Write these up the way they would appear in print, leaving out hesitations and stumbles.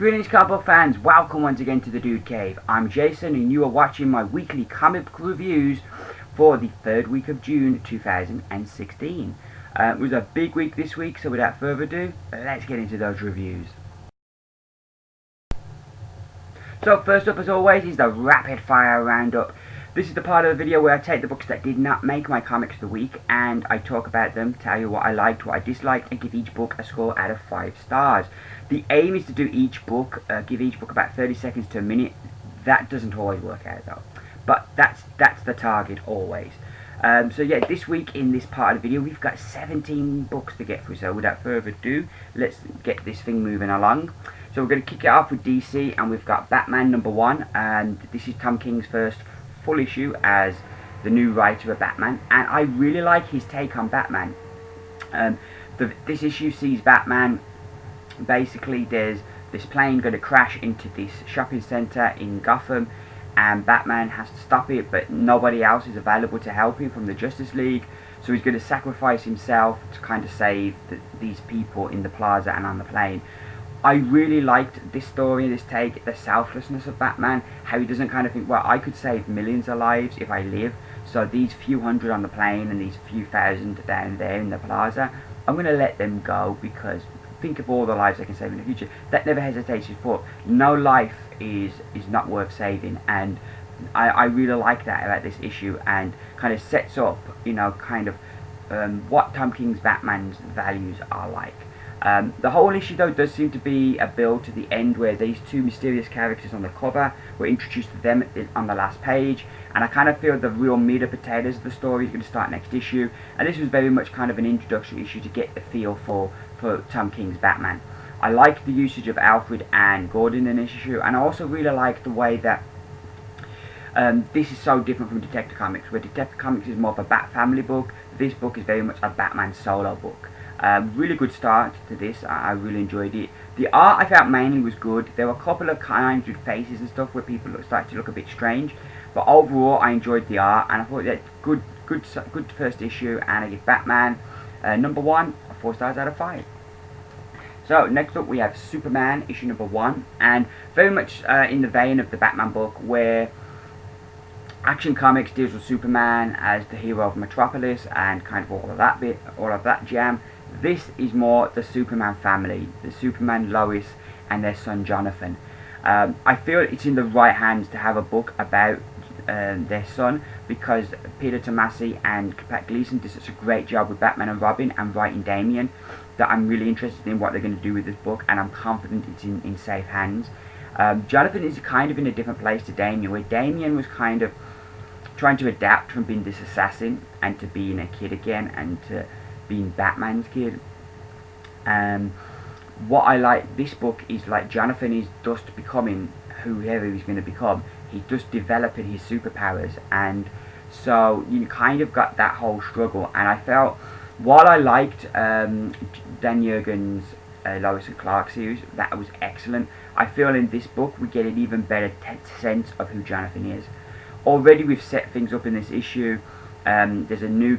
Greetings comic book fans, welcome once again to the Dude Cave. I'm Jason and you are watching my weekly comic book reviews for the third week of June 2016. It was a big week this week, so without further ado, let's get into those reviews. So first up as always is the rapid fire roundup. This is the part of the video where I take the books that did not make my comics of the week and I talk about them, tell you what I liked, what I disliked, and give each book a score out of 5 stars. The aim is to do each book, give each book about 30 seconds to a minute. That doesn't always work out though, but that's the target always. So yeah, this week in this part of the video we've got 17 books to get through, so without further ado, let's get this thing moving along. So we're going to kick it off with DC, and we've got Batman #1, and this is Tom King's first full issue as the new writer of Batman, and I really like his take on Batman. This issue sees Batman, basically there's this plane going to crash into this shopping centre in Gotham, and Batman has to stop it, but nobody else is available to help him from the Justice League, so he's going to sacrifice himself to kind of save these people in the plaza and on the plane. I really liked this story, this take, the selflessness of Batman, how he doesn't kind of think, well, I could save millions of lives if I live, so these few hundred on the plane and these few thousand down there in the plaza, I'm going to let them go because think of all the lives I can save in the future. That never hesitates his foot. No life is not worth saving, and I really like that about this issue, and kind of sets up, you know, kind of what Tom King's Batman's values are like. The whole issue though does seem to be a build to the end where these two mysterious characters on the cover were introduced to them on the last page, and I kind of feel the real meat and potatoes of the story is going to start next issue, and this was very much kind of an introductory issue to get the feel for Tom King's Batman. I like the usage of Alfred and Gordon in this issue, and I also really like the way that this is so different from Detective Comics, where Detective Comics is more of a Bat family book. This book is very much a Batman solo book. Really good start to this. I really enjoyed it. The art I felt mainly was good. There were a couple of times with faces and stuff where people started to look a bit strange, but overall I enjoyed the art, and I thought that good first issue, and I give Batman #1 4 stars out of 5. So next up we have Superman issue #1, and very much in the vein of the Batman book, where Action Comics deals with Superman as the hero of Metropolis and kind of all of that jam. This is more the Superman family, the Superman, Lois, and their son Jonathan. I feel it's in the right hands to have a book about their son, because Peter Tomasi and Pat Gleason did such a great job with Batman and Robin and writing Damian, that I'm really interested in what they're going to do with this book, and I'm confident it's in safe hands. Jonathan is kind of in a different place to Damian, where Damian was kind of trying to adapt from being this assassin and to being a kid again and to being Batman's kid. What I like this book is like Jonathan is just becoming whoever he's going to become. He's just developing his superpowers, and so you kind of got that whole struggle. And I felt, while I liked Dan Jurgens' Lois and Clark series, that was excellent, I feel in this book we get an even better sense of who Jonathan is. Already we've set things up in this issue. There's a new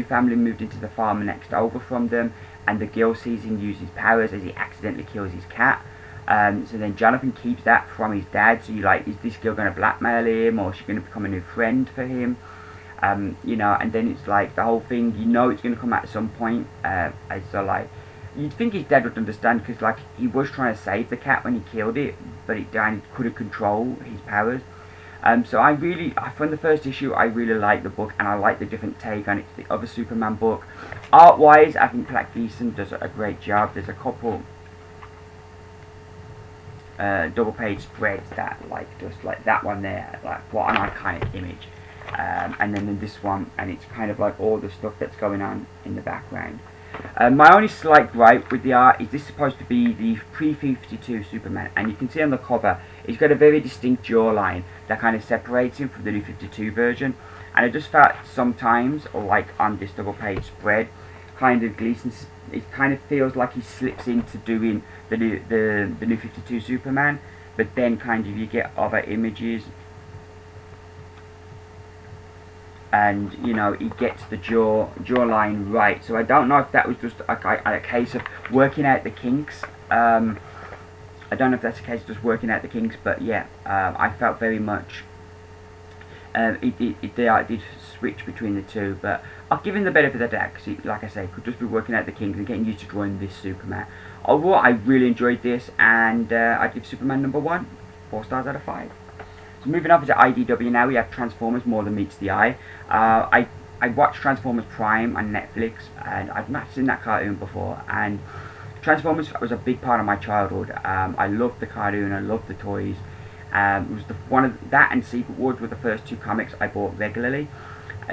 family moved into the farm next over from them, and the girl sees him use his powers as he accidentally kills his cat. So then Jonathan keeps that from his dad, so you're like, is this girl going to blackmail him, or is she going to become a new friend for him? You know, and then it's like the whole thing, you know it's going to come out at some point, so like, you'd think his dad would understand, because like, he was trying to save the cat when he killed it, but he couldn't control his powers. So from the first issue, I really like the book, and I like the different take on it to the other Superman book. Art-wise, I think Pat Gleason does a great job. There's a couple double-page spreads that, like, just like that one there, like, what an iconic image. And then this one, and it's kind of like all the stuff that's going on in the background. My only slight gripe with the art is this is supposed to be the pre-52 Superman, and you can see on the cover he's got a very distinct jawline that kind of separates him from the new 52 version, and I just felt sometimes, or like on this double page spread, kind of Gleason's, it kind of feels like he slips into doing the new 52 Superman, but then kind of you get other images and you know he gets the jawline right. So I don't know if that was just a case of working out the kinks I don't know if that's the case, just working out the kinks, but yeah, I felt very much it did switch between the two, but I'll give him the benefit of the doubt because, like I say, could just be working out the kinks and getting used to drawing this Superman. Overall, I really enjoyed this, and I'd give Superman #1 4 stars out of 5. So moving on to IDW now, we have Transformers More Than Meets the Eye. I watched Transformers Prime on Netflix, and I've not seen that cartoon before, and Transformers was a big part of my childhood. I loved the cartoon, I loved the toys. It was one of that and Secret Wars were the first 2 comics I bought regularly,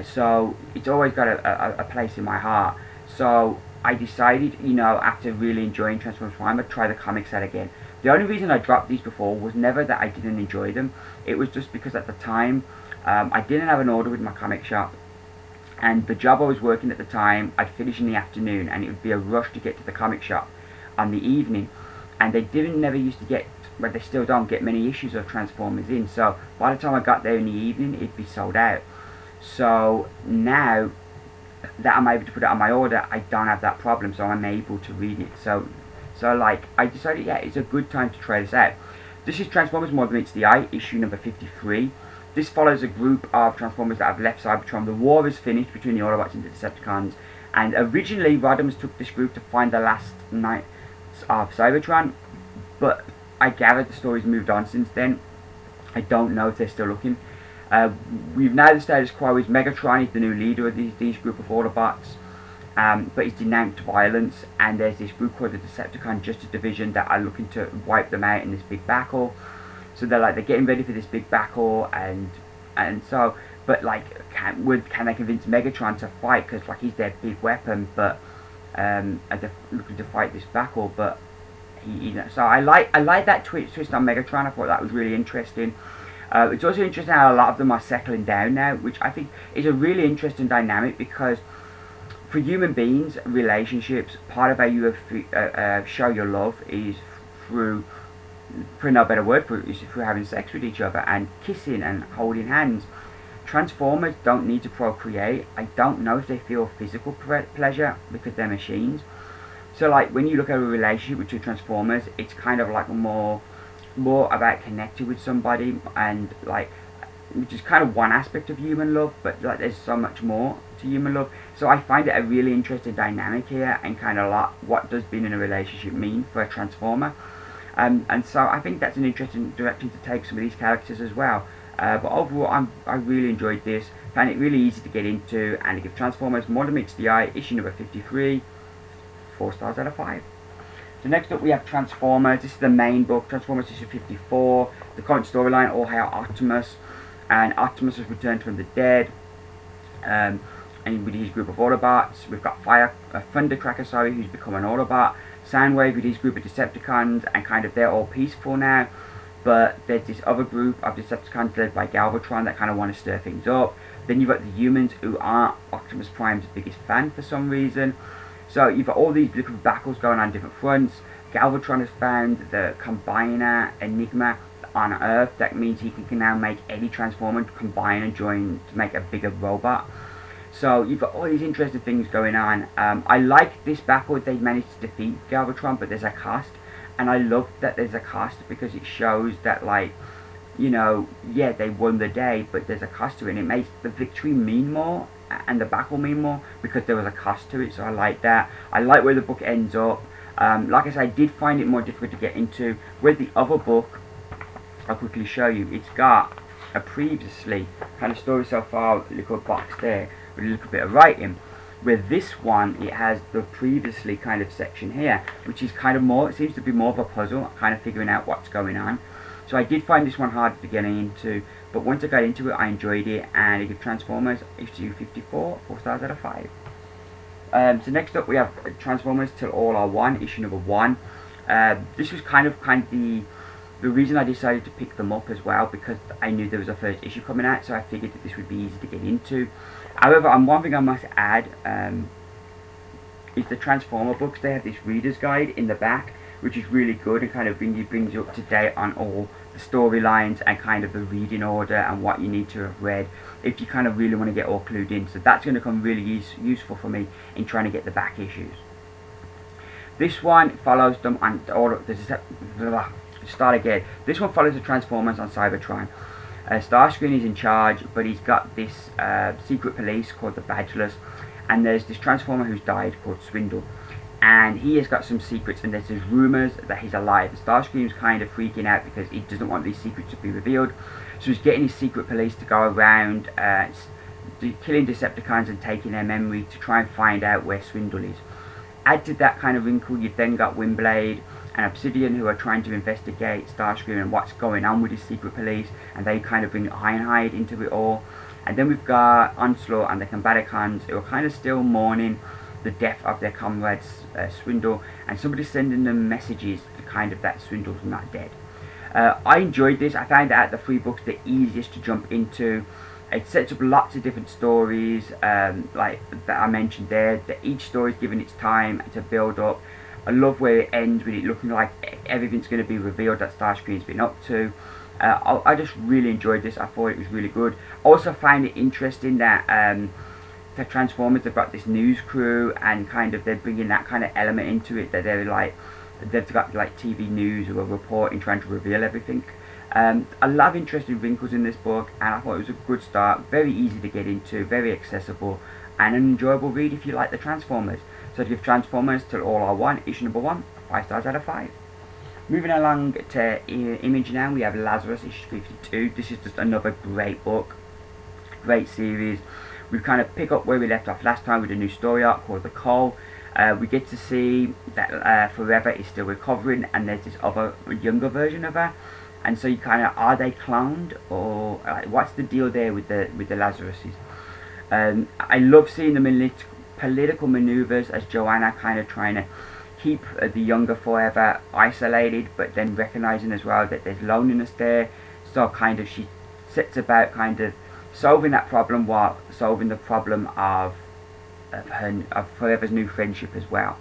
so it's always got a place in my heart. So I decided, you know, after really enjoying Transformers Prime, I'd try the comics out again. The only reason I dropped these before was never that I didn't enjoy them. It was just because at the time I didn't have an order with my comic shop, and the job I was working at the time, I'd finish in the afternoon, and it would be a rush to get to the comic shop on the evening, and they never used to get, but they still don't get many issues of Transformers in, so by the time I got there in the evening, it'd be sold out. So now that I'm able to put it on my order, I don't have that problem, so I'm able to read it. So like, I decided, yeah, it's a good time to try this out. This is Transformers More Than Meets the Eye, issue number 53. This follows a group of Transformers that have left Cybertron. The war is finished between the Autobots and the Decepticons, and originally Rodimus took this group to find the last knights of Cybertron, but I gather the story's moved on since then. I don't know if they're still looking. We've now the status quo is Megatron is the new leader of these group of Autobots, but he's denounced violence, and there's this group called the Decepticon Justice Division that are looking to wipe them out in this big battle. So they're getting ready for this big battle, and so, but like, can they convince Megatron to fight, because like he's their big weapon, but they're looking to fight this battle, but so I like that twist on Megatron. I thought that was really interesting. It's also interesting how a lot of them are settling down now, which I think is a really interesting dynamic, because for human beings, relationships, part of how you show your love is through, for no better word for it, is through having sex with each other and kissing and holding hands. Transformers don't need to procreate. I don't know if they feel physical pleasure because they're machines. So like, when you look at a relationship with 2 Transformers, it's kind of like more about connecting with somebody, and like, which is kind of one aspect of human love, but like, there's so much more to human love. So I find it a really interesting dynamic here, and kind of what does being in a relationship mean for a Transformer. And so I think that's an interesting direction to take some of these characters as well. But overall, I really enjoyed this. Found it really easy to get into, and I give Transformers More Than Meets the Eye, issue number 53, 4 stars out of 5. So next up we have Transformers. This is the main book, Transformers issue 54. The current storyline, All Hail Optimus. And Optimus has returned from the dead. And with his group of Autobots, we've got Thundercracker, who's become an Autobot. Soundwave with his group of Decepticons, and kind of they're all peaceful now. But there's this other group of Decepticons led by Galvatron that kind of want to stir things up. Then you've got the humans, who aren't Optimus Prime's biggest fan for some reason. So you've got all these different battles going on different fronts. Galvatron has found the Combiner Enigma on Earth. That means he can now make any Transformer combine and join to make a bigger robot. So you've got all these interesting things going on. I like this battle. They managed to defeat Galvatron, but there's a cost. And I love that there's a cost, because it shows that, like, you know, yeah, they won the day, but there's a cost to it, and it makes the victory mean more and the battle mean more because there was a cost to it. So I like that. I like where the book ends up. Like I said, I did find it more difficult to get into. With the other book, I'll quickly show you. It's got a previously kind of story so far, a little box there with a little bit of writing. With this one, it has the previously kind of section here, which is kind of more, it seems to be more of a puzzle, kind of figuring out what's going on. So I did find this one hard to get into, but once I got into it, I enjoyed it, and I give Transformers issue 54 4 stars out of 5. So next up we have Transformers Till All Are One, issue number 1. This was kind of the reason I decided to pick them up as well, because I knew there was a first issue coming out, so I figured that this would be easy to get into. However, one thing I must add is the Transformer books. They have this reader's guide in the back, which is really good and kind of brings you up to date on all the storylines and kind of the reading order and what you need to have read if you kind of really want to get all clued in. So that's going to come really useful for me in trying to get the back issues. This one follows them on all of the start again. This one follows the Transformers on Cybertron. Starscream is in charge, but he's got this secret police called the Badgeless, and there's this Transformer who's died called Swindle, and he has got some secrets, and there's rumours that he's alive. Starscream's kind of freaking out because he doesn't want these secrets to be revealed, so he's getting his secret police to go around killing Decepticons and taking their memory to try and find out where Swindle is. Add to that kind of wrinkle, you've then got Windblade and Obsidian, who are trying to investigate Starscream and what's going on with his secret police, and they kind of bring Ironhide into it all. And then we've got Onslaught and the Combaticons, who are kind of still mourning the death of their comrades Swindle, and somebody's sending them messages to kind of that Swindle's not dead. I enjoyed this. I found out the 3 books the easiest to jump into. It sets up lots of different stories, like that I mentioned there, that each story is given its time to build up. I love where it ends with it looking like everything's going to be revealed that Starscream's been up to. I just really enjoyed this. I thought it was really good. Also find it interesting that the Transformers have got this news crew, and kind of they're bringing that kind of element into it, that they're like, they've got like TV news who are reporting, trying to reveal everything. A lot of interesting wrinkles in this book, and I thought it was a good start. Very easy to get into, very accessible, and an enjoyable read if you like the Transformers. So to give Transformers Till All Are One, issue number 1, 5 stars out of 5. Moving along to Image now, we have Lazarus, issue 52. This is just another great book, great series. We kind of pick up where we left off last time with a new story arc called The Call. We get to see that Forever is still recovering, and there's this other younger version of her. And so you kind of, are they cloned, or what's the deal there with the Lazaruses? I love seeing the political maneuvers as Joanna kind of trying to keep the younger Forever isolated, but then recognizing as well that there's loneliness there. So kind of she sets about kind of solving that problem while solving the problem of Forever's new friendship as well.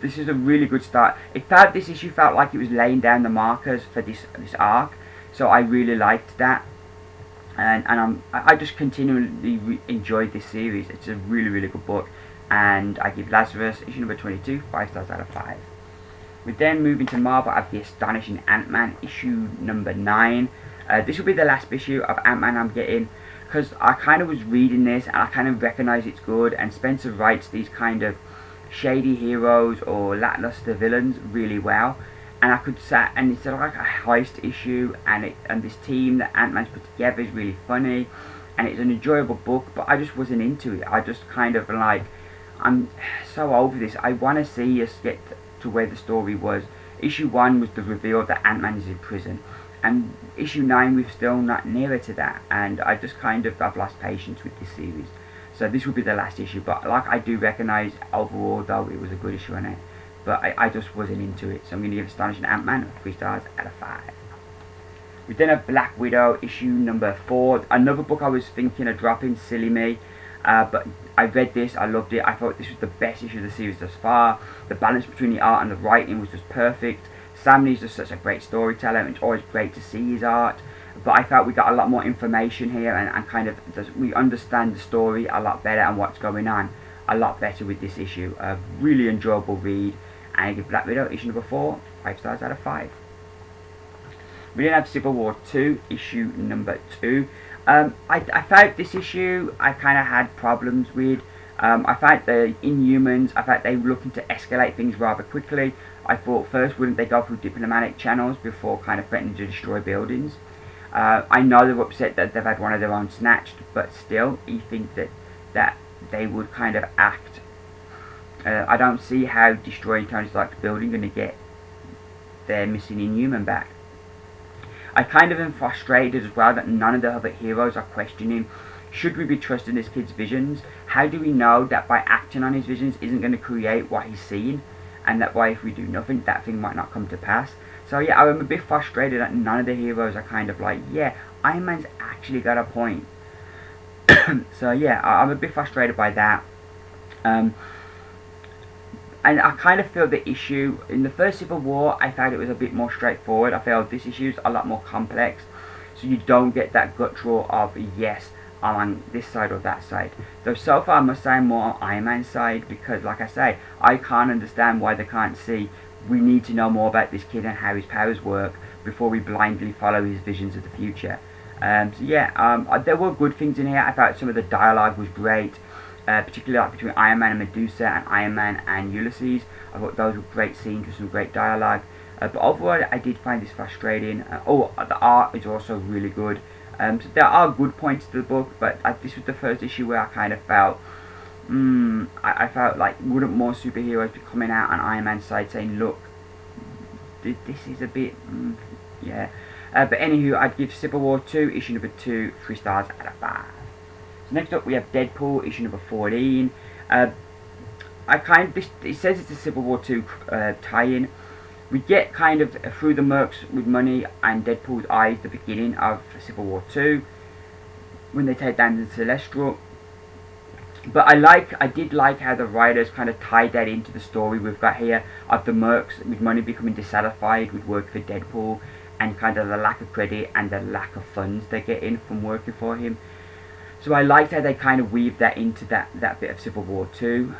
This is a really good start. This issue felt like it was laying down the markers for this arc, so I really liked that, and I just continually enjoyed this series. It's a really good book, and I give Lazarus issue number 22 5 stars out of 5. We then move into Marvel. I have the Astonishing Ant-Man issue number 9. This will be the last issue of Ant-Man I'm getting, because I kind of was reading this and I kind of recognise it's good, and Spencer writes these kind of shady heroes or lackluster villains really well, and I could say, and it's like a heist issue, and this team that Ant-Man's put together is really funny, and it's an enjoyable book, but I just wasn't into it. I just kind of like, I'm so over this. I want to see us get to where the story was. Issue 1 was the reveal that Ant-Man is in prison, and issue 9 we're still not nearer to that, and I just kind of, I've lost patience with this series. So this will be the last issue, but like, I do recognise overall though it was a good issue on it, but I just wasn't into it. So I'm going to give Astonishing Ant-Man 3 stars out of 5. We then have Black Widow issue number 4, another book I was thinking of dropping, silly me, but I read this, I loved it. I thought this was the best issue of the series thus far. The balance between the art and the writing was just perfect. Sam Lee's just such a great storyteller, and it's always great to see his art. But I felt we got a lot more information here, and kind of we understand the story a lot better and what's going on a lot better with this issue. A really enjoyable read, and I give Black Widow issue number 4 5 stars out of 5. We then have Civil War 2 issue number 2. I felt this issue I kind of had problems with. I felt the Inhumans, I felt they were looking to escalate things rather quickly. I thought first wouldn't they go through diplomatic channels before kind of threatening to destroy buildings. I know they're upset that they've had one of their own snatched, but still, you think that they would kind of act. I don't see how destroying Tony Stark's building going to get their missing Inhuman back. I kind of am frustrated as well that none of the other heroes are questioning, should we be trusting this kid's visions? How do we know that by acting on his visions isn't going to create what he's seeing, and that why if we do nothing, that thing might not come to pass? So yeah, I'm a bit frustrated that none of the heroes are kind of like, yeah, Iron Man's actually got a point. So yeah, I'm a bit frustrated by that. And I kind of feel the issue, in the first Civil War, I found it was a bit more straightforward. I feel this issue's a lot more complex, so you don't get that guttural of, yes, I'm on this side or that side. Though so far I must say I'm more on Iron Man's side, because like I say, I can't understand why they can't see we need to know more about this kid and how his powers work before we blindly follow his visions of the future. So yeah, there were good things in here. I thought some of the dialogue was great, particularly like between Iron Man and Medusa and Iron Man and Ulysses. I thought those were great scenes with some great dialogue. But overall, I did find this frustrating. The art is also really good. So there are good points to the book, but this was the first issue where I kind of felt, I felt like, wouldn't more superheroes be coming out on Iron Man's side saying, look, this is a bit, yeah. But anywho, I'd give Civil War 2, issue number 2, 3 stars out of 5. So next up we have Deadpool, issue number 14. It says it's a Civil War 2 tie-in. We get kind of through the Mercs with money and Deadpool's eyes the beginning of Civil War 2 when they take down the Celestial. But I did like how the writers kind of tied that into the story we've got here of the Mercs with money becoming dissatisfied with work for Deadpool, and kind of the lack of credit and the lack of funds they're getting from working for him. So I liked how they kind of weaved that into that bit of Civil War 2.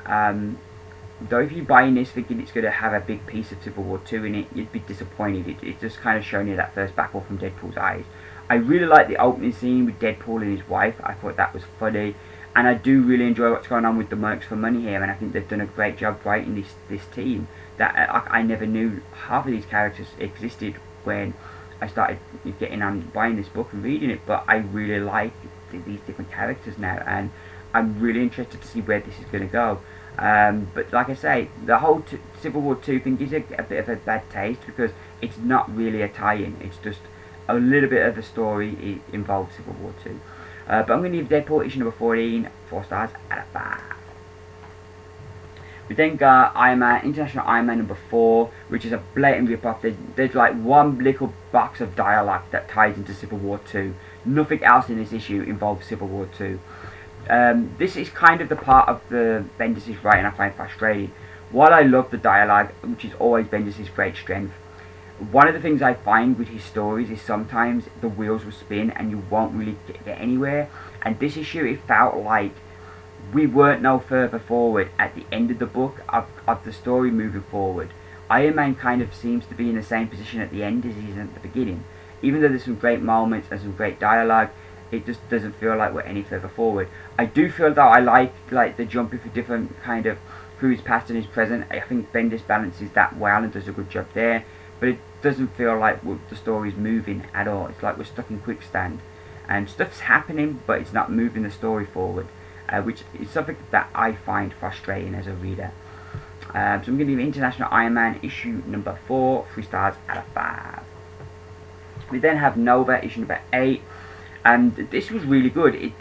Though if you're buying this thinking it's going to have a big piece of Civil War 2 in it, you'd be disappointed. It's just kind of showing you that first battle from Deadpool's eyes. I really like the opening scene with Deadpool and his wife. I thought that was funny. And I do really enjoy what's going on with the Mercs for money here, and I think they've done a great job writing this team. That I never knew half of these characters existed when I started getting on buying this book and reading it, but I really like these different characters now, and I'm really interested to see where this is going to go. But like I say, the whole Civil War 2 thing gives a bit of a bad taste because it's not really a tie-in, it's just a little bit of the story involves Civil War 2. But I'm going to give Deadpool issue number 14 4 stars out of 5. We then got Iron Man, International Iron Man number 4, which is a blatant rip-off. There's like one little box of dialogue that ties into Civil War 2. Nothing else in this issue involves Civil War 2. This is kind of the part of the Bendis' writing I find frustrating. While I love the dialogue, which is always Bendis' great strength, one of the things I find with his stories is sometimes the wheels will spin and you won't really get anywhere. And this issue, it felt like we weren't no further forward at the end of the book of the story moving forward. Iron Man kind of seems to be in the same position at the end as he is at the beginning. Even though there's some great moments and some great dialogue, it just doesn't feel like we're any further forward. I do feel that I like the jumping for different kind of through his past and his present. I think Bendis balances that well and does a good job there, but it doesn't feel like the story's moving at all. It's like we're stuck in quicksand and stuff's happening, but it's not moving the story forward, which is something that I find frustrating as a reader. So I'm going to give International Iron Man issue number 4 3 stars out of 5. We then have Nova issue number 8, and this was really good. It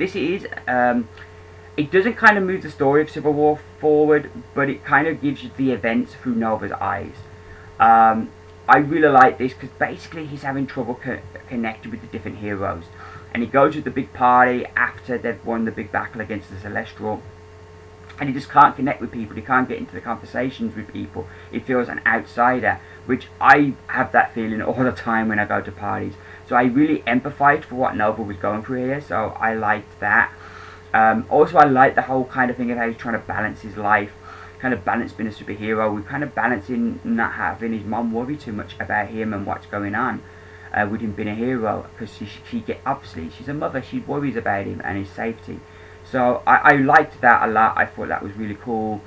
doesn't kind of move the story of Civil War forward, but it kind of gives you the events through Nova's eyes. I really like this because basically he's having trouble connecting with the different heroes, and he goes to the big party after they've won the big battle against the Celestial, and he just can't connect with people. He can't get into the conversations with people. He feels an outsider, which I have that feeling all the time when I go to parties. So I really empathized for what Nova was going through here, so I liked that. Also, I like the whole kind of thing of how he's trying to balance his life, kind of balance being a superhero, with kind of balancing not having his mom worry too much about him and what's going on with him being a hero, because obviously she's a mother, she worries about him and his safety. So I liked that a lot. I thought that was really cool.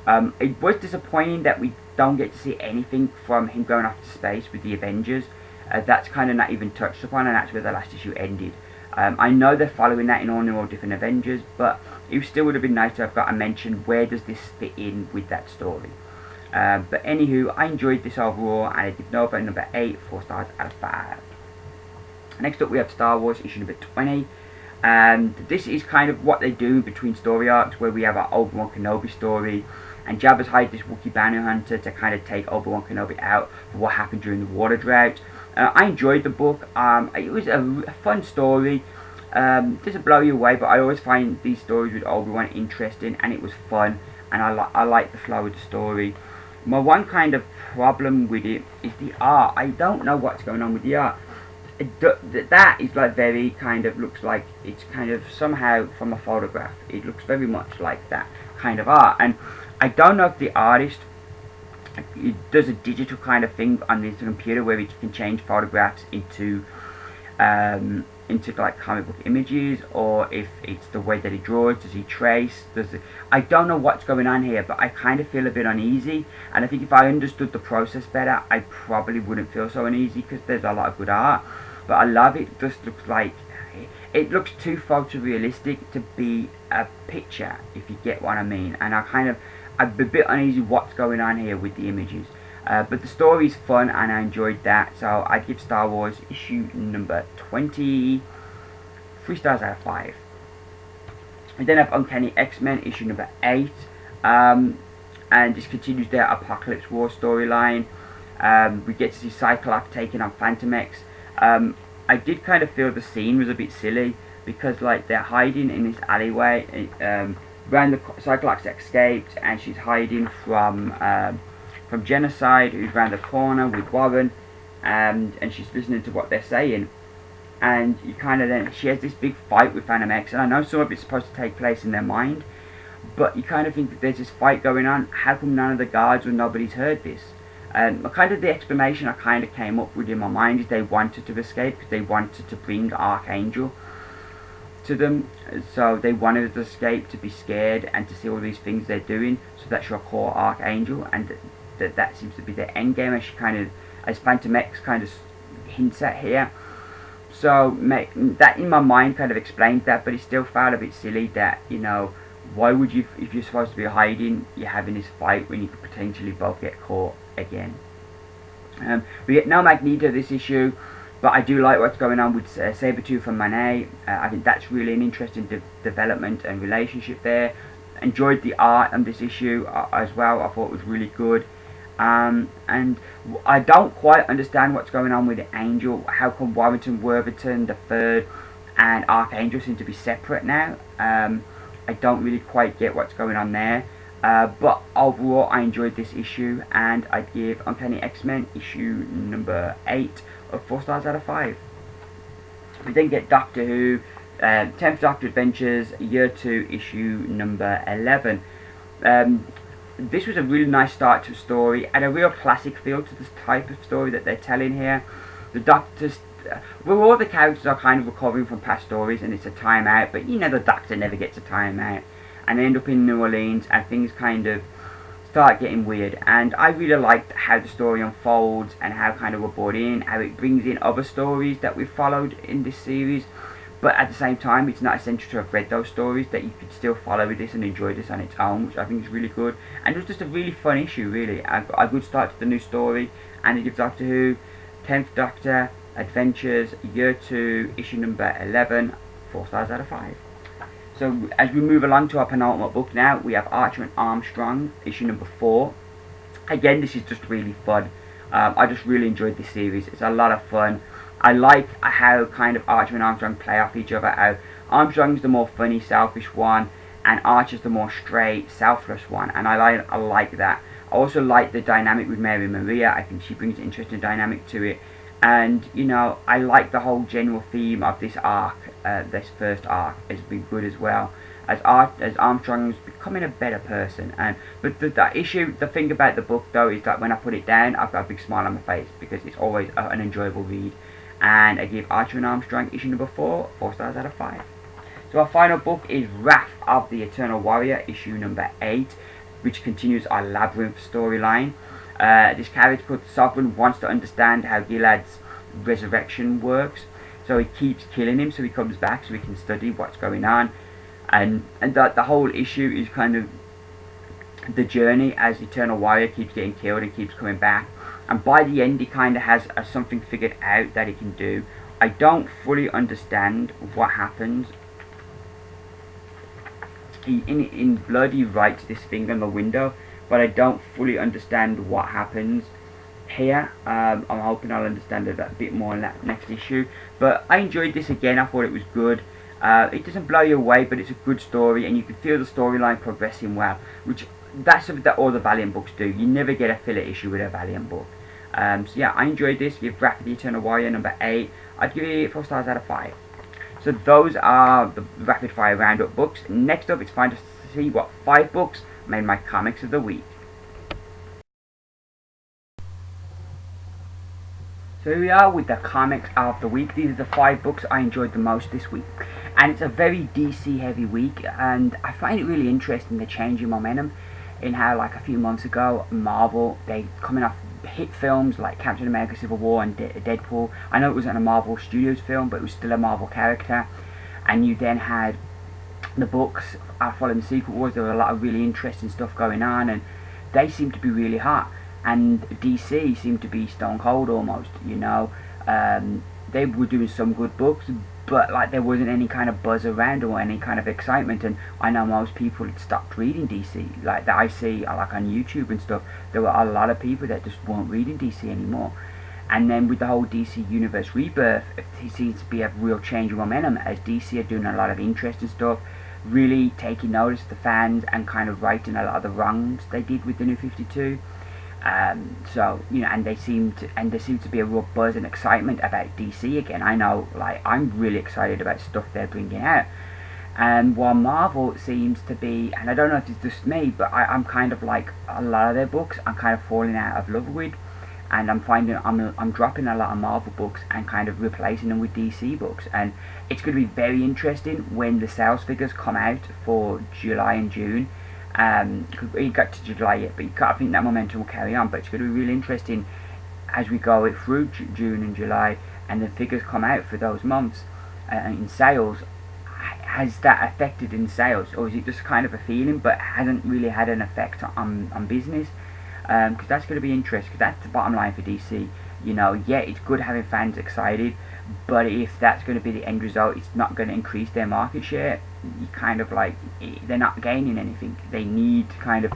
It was disappointing that we don't get to see anything from him going off to space with the Avengers. That's kind of not even touched upon, and that's where the last issue ended. I know they're following that in all different Avengers, but it still would have been nice to have got a mention, where does this fit in with that story. But anywho, I enjoyed this overall, and I give Nova number 8 4 stars out of 5. Next up we have Star Wars issue number 20. And this is kind of what they do between story arcs, where we have our Obi-Wan Kenobi story, and Jabba's hired this Wookiee bounty hunter to kind of take Obi-Wan Kenobi out for what happened during the water drought. I enjoyed the book. It was a fun story. Doesn't blow you away, but I always find these stories with Obi-Wan interesting, and it was fun, and I like the flow of the story. My one kind of problem with it is the art. I don't know what's going on with the art. That is like very kind of looks like it's kind of somehow from a photograph. It looks very much like that kind of art, and I don't know if the artist it does a digital kind of thing on this computer where it can change photographs into like comic book images, or if it's the way that he draws, does he trace, I don't know what's going on here, but I kind of feel a bit uneasy, and I think if I understood the process better, I probably wouldn't feel so uneasy, because there's a lot of good art, but I love it. It just looks like, it looks too photorealistic to be a picture, if you get what I mean, and I'm a bit uneasy what's going on here with the images. But the story's fun and I enjoyed that, so I'd give Star Wars issue number 20 3 stars out of 5. We then have Uncanny X-Men issue number 8, and this continues their Apocalypse War storyline. We get to see Cyclops taking on Phantom X. I did kind of feel the scene was a bit silly, because like they're hiding in this alleyway, around the Cyclops escaped, and she's hiding from Genocide, who's around the corner with Warren, and she's listening to what they're saying, and you kind of then, she has this big fight with Phantom X, and I know some of it's supposed to take place in their mind, but you kind of think that there's this fight going on, how come none of the guards or nobody's heard this? Kind of the explanation I kind of came up with in my mind is they wanted to escape, because they wanted to bring Archangel to them, so they wanted to escape to be scared and to see all these things they're doing, so that she'll call Archangel, and that seems to be their end game, as Phantom X kind of hints at here. So that in my mind kind of explains that, but it still felt a bit silly that, you know, why would you, if you're supposed to be hiding, you're having this fight when you could potentially both get caught again. We get no Magneto this issue, but I do like what's going on with Sabretooth and Monet. I think that's really an interesting development and relationship there. Enjoyed the art on this issue as well. I thought it was really good. And I don't quite understand what's going on with the Angel. How come Warrington Worthington the Third and Archangel seem to be separate now? I don't really quite get what's going on there. But overall, I enjoyed this issue, and I'd give Uncanny X-Men issue number 8 of 4 stars out of 5. We then get Doctor Who, 10th Doctor Adventures, Year 2, issue number 11. This was a really nice start to a story, and a real classic feel to this type of story that they're telling here. The Doctor's, well, all the characters are kind of recovering from past stories, and it's a time out, but you know the Doctor never gets a time out, and they end up in New Orleans, and things kind of start getting weird. And I really liked how the story unfolds, and how kind of we're brought in, how it brings in other stories that we've followed in this series. But at the same time, it's not essential to have read those stories, that you could still follow with this and enjoy this on its own, which I think is really good. And it was just a really fun issue, really. A good start to the new story, and it gives Doctor Who, 10th Doctor Adventures, Year 2, issue number 11, 4 stars out of 5. So as we move along to our penultimate book now, we have Archer and Armstrong, issue number 4. Again, this is just really fun. I just really enjoyed this series. It's a lot of fun. I like how kind of Archer and Armstrong play off each other, how Armstrong's the more funny, selfish one, and Archer's the more straight, selfless one, and I like that. I also like the dynamic with Mary Maria. I think she brings an interesting dynamic to it, and you know, I like the whole general theme of this arc, this first arc has been good as well, as Armstrong's becoming a better person. But the thing about the book though is that when I put it down, I've got a big smile on my face, because it's always an enjoyable read. And I give Archer and Armstrong issue number 4, 4 stars out of 5. So our final book is Wrath of the Eternal Warrior, issue number 8, which continues our Labyrinth storyline. This character called Sovereign wants to understand how Gilead's resurrection works, so he keeps killing him, so he comes back so he can study what's going on. And the whole issue is kind of the journey as Eternal Warrior keeps getting killed and keeps coming back. And by the end, he kind of has something figured out that he can do. I don't fully understand what happens. In blood, he writes this thing on the window, but I don't fully understand what happens here. I'm hoping I'll understand it a bit more in that next issue. But I enjoyed this again. I thought it was good. It doesn't blow you away, but it's a good story, and you can feel the storyline progressing well, which that's something that all the Valiant books do. You never get a filler issue with a Valiant book. So yeah, I enjoyed this. Give Wrath of the Eternal Warrior number 8. I'd give it 4 stars out of 5. So those are the rapid fire roundup books. Next up, it's time to see what 5 books made my comics of the week. So here we are with the comics of the week. These are the 5 books I enjoyed the most this week. And it's a very DC heavy week, and I find it really interesting the change in momentum in how, like, a few months ago, Marvel, they coming off hit films like Captain America Civil War and Deadpool. I know it wasn't a Marvel Studios film, but it was still a Marvel character. And you then had the books following the sequel wars. There were a lot of really interesting stuff going on, and they seem to be really hot. And DC seemed to be stone cold almost, you know. They were doing some good books, but like there wasn't any kind of buzz around or any kind of excitement. And I know most people had stopped reading DC, like that I see like on YouTube and stuff. There were a lot of people that just weren't reading DC anymore. And then with the whole DC Universe rebirth, it seems to be a real change of momentum as DC are doing a lot of interesting stuff, really taking notice of the fans and kind of righting a lot of the wrongs they did with the New 52. So you know, and there seems to be a real buzz and excitement about DC again. I know, like, I'm really excited about stuff they're bringing out. And while Marvel seems to be, and I don't know if it's just me, but I'm kind of like a lot of their books, I'm kind of falling out of love with, and I'm finding I'm dropping a lot of Marvel books and kind of replacing them with DC books. And it's going to be very interesting when the sales figures come out for July and June. We got to July yet, but I think that momentum will carry on. But it's going to be really interesting as we go through June and July, and the figures come out for those months in sales. Has that affected in sales, or is it just kind of a feeling, but hasn't really had an effect on business? Because that's going to be interesting. Because that's the bottom line for DC. You know, yeah, it's good having fans excited, but if that's going to be the end result, it's not going to increase their market share. You kind of like, they're not gaining anything. They need to kind of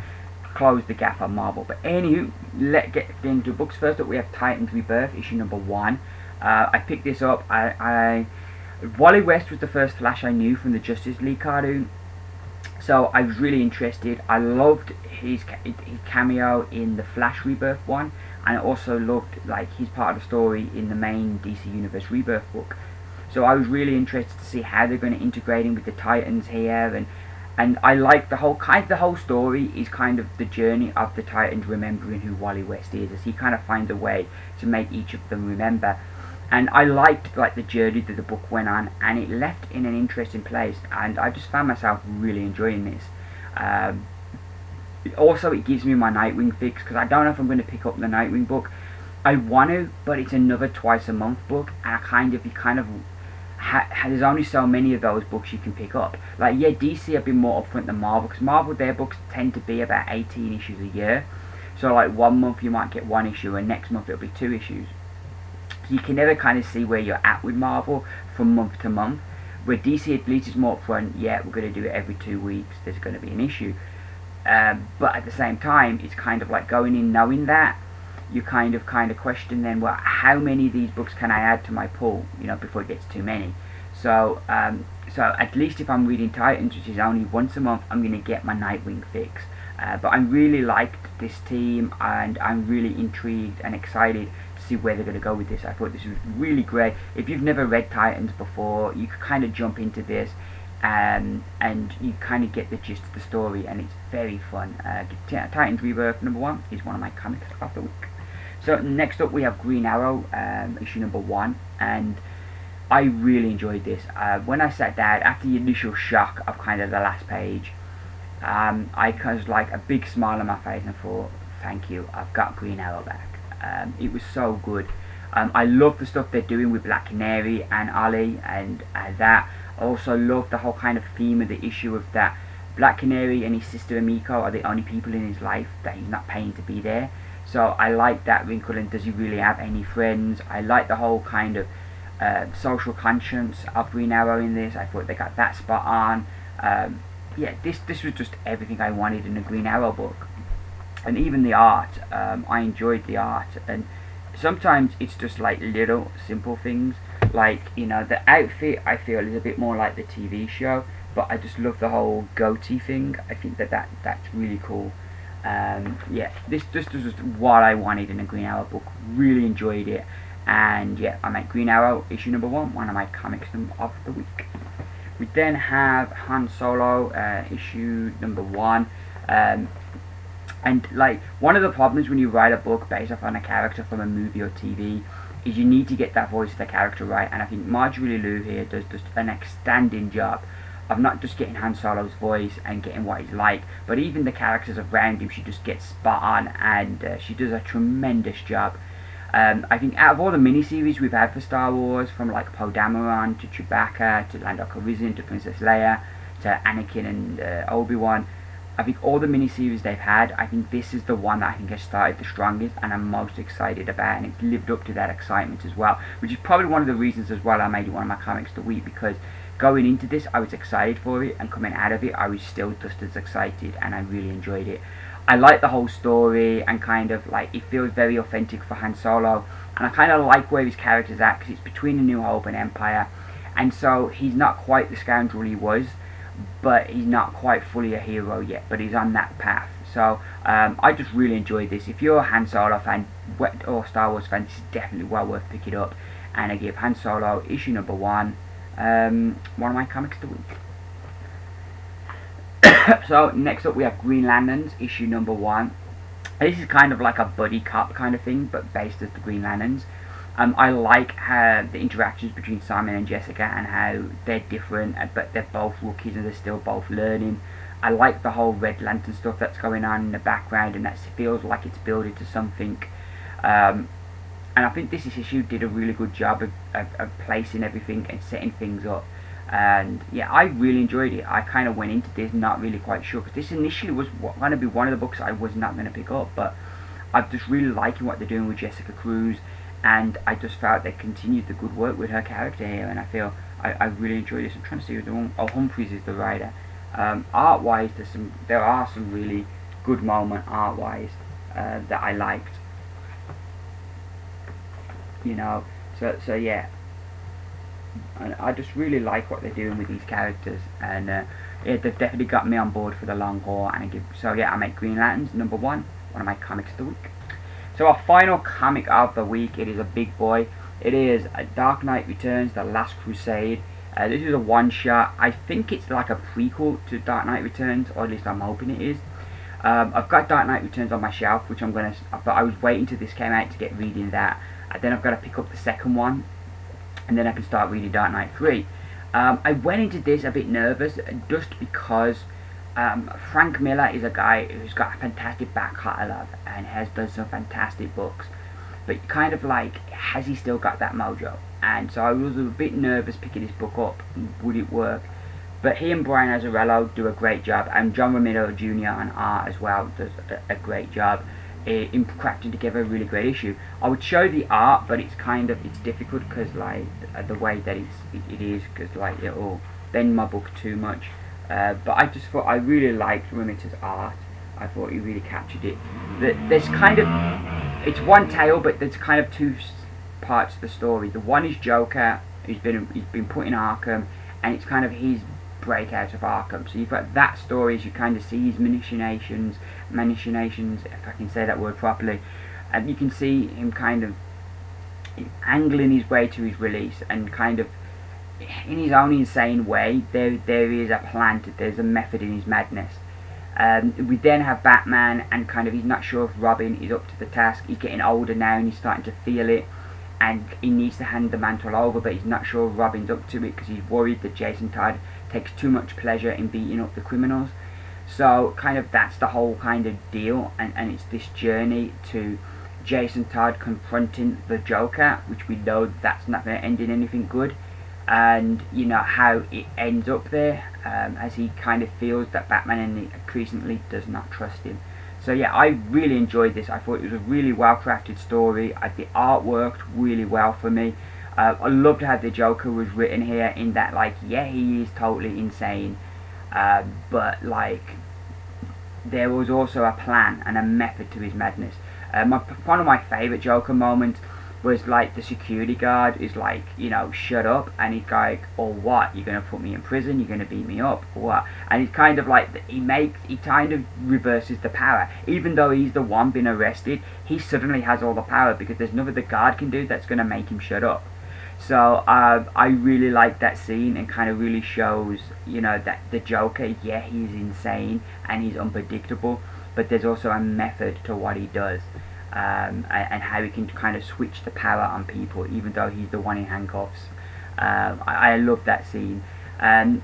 close the gap on Marvel. But anywho, let's get into books. First up, we have Titans Rebirth, issue number 1. I picked this up. Wally West was the first Flash I knew from the Justice League cartoon, so I was really interested. I loved his cameo in the Flash Rebirth one, and I also loved like his part of the story in the main DC Universe Rebirth book. So I was really interested to see how they're going to integrate him with the Titans here, and I like the whole story is kind of the journey of the Titans remembering who Wally West is, as he kind of finds a way to make each of them remember. And I liked like the journey that the book went on, and it left in an interesting place, and I just found myself really enjoying this. Also, it gives me my Nightwing fix, because I don't know if I'm going to pick up the Nightwing book. I want to, but it's another twice a month book, and there's only so many of those books you can pick up. Like, yeah, DC have been more upfront than Marvel, because Marvel, their books tend to be about 18 issues a year. So like one month you might get 1 issue, and next month it'll be 2 issues. So you can never kind of see where you're at with Marvel from month to month. Where DC at least is more upfront, yeah, we're going to do it every 2 weeks, there's going to be an issue. But at the same time, it's kind of like going in knowing that, you kind of question then, well, how many of these books can I add to my pool, you know, before it gets too many. So at least if I'm reading Titans, which is only once a month, I'm going to get my Nightwing fix. But I really liked this team, and I'm really intrigued and excited to see where they're going to go with this. I thought this was really great. If you've never read Titans before, you could kind of jump into this, and you kind of get the gist of the story, and it's very fun. Titans Rebirth number 1 is one of my comics of the week. So next up we have Green Arrow, issue number 1, and I really enjoyed this. When I sat down, after the initial shock of kind of the last page, I was like a big smile on my face and thought, thank you, I've got Green Arrow back. It was so good. I love the stuff they're doing with Black Canary and Ollie, and that. I also love the whole kind of theme of the issue of that Black Canary and his sister Emiko are the only people in his life that he's not paying to be there. So I like that wrinkle, and does he really have any friends? I like the whole kind of social conscience of Green Arrow in this. I thought they got that spot on. Yeah, this was just everything I wanted in a Green Arrow book. And even the art, I enjoyed the art, and sometimes it's just like little simple things, like, you know, the outfit I feel is a bit more like the TV show, but I just love the whole goatee thing. I think that's really cool. Yeah, this was just what I wanted in a Green Arrow book. Really enjoyed it, and yeah, I'm at Green Arrow issue number 1, one of my comics of the week. We then have Han Solo, issue number 1. And like, one of the problems when you write a book based off on a character from a movie or TV is you need to get that voice of the character right, and I think Marjorie Liu here does just an outstanding job of not just getting Han Solo's voice and getting what he's like, but even the characters around him, she just gets spot on, and she does a tremendous job. I think out of all the miniseries we've had for Star Wars, from like Poe Dameron to Chewbacca to Lando Calrissian to Princess Leia to Anakin and Obi-Wan, I think all the miniseries they've had, I think this is the one that I think has started the strongest and I'm most excited about, and it's lived up to that excitement as well, which is probably one of the reasons as well I made it one of my comics of the week, because going into this I was excited for it, and coming out of it I was still just as excited, and I really enjoyed it. I like the whole story, and kind of like it feels very authentic for Han Solo, and I kind of like where his character's at, because it's between A New Hope and Empire, and so he's not quite the scoundrel he was, but he's not quite fully a hero yet, but he's on that path. So I just really enjoyed this. If you're a Han Solo fan or Star Wars fan, this is definitely well worth picking up, and I give Han Solo issue number 1 one of my comics of the week. So next up we have Green Lanterns issue number 1. This is kind of like a buddy cop kind of thing, but based as the Green Lanterns. I like how the interactions between Simon and Jessica, and how they're different, but they're both rookies and they're still both learning. I like the whole Red Lantern stuff that's going on in the background, and that feels like it's building to something. And I think this issue did a really good job of placing everything and setting things up. And yeah, I really enjoyed it. I kind of went into this not really quite sure, because this initially was going to be one of the books I was not going to pick up, but I'm just really liking what they're doing with Jessica Cruz, and I just felt they continued the good work with her character here, and I feel I really enjoyed this. I'm trying to see who's the one. Oh, Humphries is the writer. Art-wise, there are some really good moment art-wise that I liked. You know, so yeah, and I just really like what they're doing with these characters, and yeah, they've definitely got me on board for the long haul. And I make Green Lanterns number 1 one of my comics of the week. So our final comic of the week, it is a big boy. It is Dark Knight Returns: The Last Crusade. This is a one-shot. I think it's like a prequel to Dark Knight Returns, or at least I'm hoping it is. I've got Dark Knight Returns on my shelf, which but I was waiting till this came out to get reading that. And then I've got to pick up the second one, and then I can start reading Dark Knight 3. I went into this a bit nervous, just because Frank Miller is a guy who's got a fantastic back catalogue and has done some fantastic books, but kind of like, has he still got that mojo? And so I was a bit nervous picking this book up. Would it work? But he and Brian Azzarello do a great job, and John Romita Jr. on art as well does a great job in crafting together a really great issue. I would show the art, but it's difficult, because like the way that it is, because like it'll bend my book too much. But I just thought I really liked Romita's art. I thought he really captured it. There's kind of, it's one tale, but there's kind of two parts of the story. The one is Joker, he's been put in Arkham, and it's kind of his breakout of Arkham. So you've got that story as you kind of see his machinations, if I can say that word properly, and you can see him kind of angling his way to his release, and kind of in his own insane way there is a plan, there's a method in his madness. We then have Batman, and kind of he's not sure if Robin is up to the task. He's getting older now and he's starting to feel it, and he needs to hand the mantle over, but he's not sure if Robin's up to it, because he's worried that Jason Todd takes too much pleasure in beating up the criminals. So kind of that's the whole kind of deal, and it's this journey to Jason Todd confronting the Joker, which we know that's not going to end in anything good, and you know how it ends up there, as he kind of feels that Batman increasingly does not trust him. So yeah, I really enjoyed this. I thought it was a really well crafted story. The art worked really well for me. I loved how the Joker was written here, in that like, yeah, he is totally insane, but like there was also a plan and a method to his madness. One of my favourite Joker moments was like the security guard is like, you know, shut up, and he's like, or what, you're going to put me in prison, you're going to beat me up, or what? And it's kind of like, he kind of reverses the power. Even though he's the one being arrested, he suddenly has all the power, because there's nothing the guard can do that's going to make him shut up. So I really like that scene, and kind of really shows, you know, that the Joker, yeah, he's insane and he's unpredictable, but there's also a method to what he does. and how he can kind of switch the power on people even though he's the one in handcuffs. I love that scene. And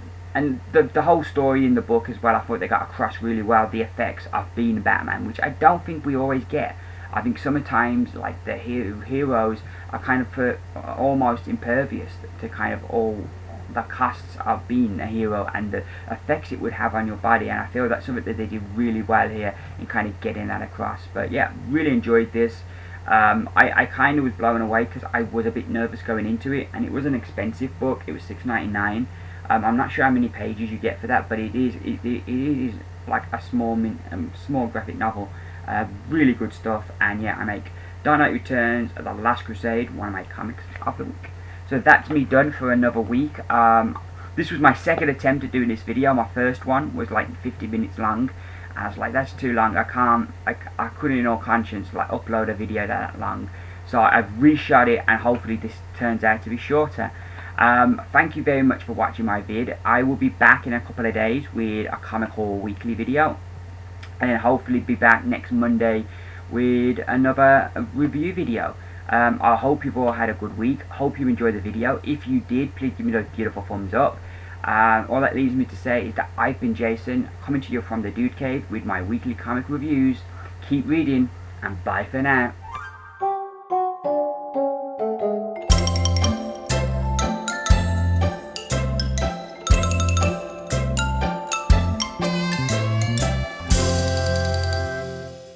the whole story in the book as well, I thought they got across really well the effects of being Batman, which I don't think we always get. I think sometimes like the heroes are kind of almost impervious to kind of all the costs of being a hero and the effects it would have on your body, and I feel that's something that they did really well here in kind of getting that across. But yeah, really enjoyed this. I kind of was blown away because I was a bit nervous going into it, and it was an expensive book. It was $6.99. I'm not sure how many pages you get for that, but it is like a small graphic novel. Really good stuff. And yeah, I make Dark Knight Returns, The Last Crusade, one of my comics of the week. So that's me done for another week. This was my second attempt at doing this video. My first one was like 50 minutes long. I was like, that's too long. I couldn't in all conscience like upload a video that long. So I've reshot it, and hopefully this turns out to be shorter. Thank you very much for watching my vid. I will be back in a couple of days with a Comic Haul Weekly video, and hopefully be back next Monday with another review video. I hope you've all had a good week. Hope you enjoyed the video. If you did, please give me those beautiful thumbs up. All that leaves me to say is that I've been Jason, coming to you from the Dude Cave with my weekly comic reviews. Keep reading, and bye for now.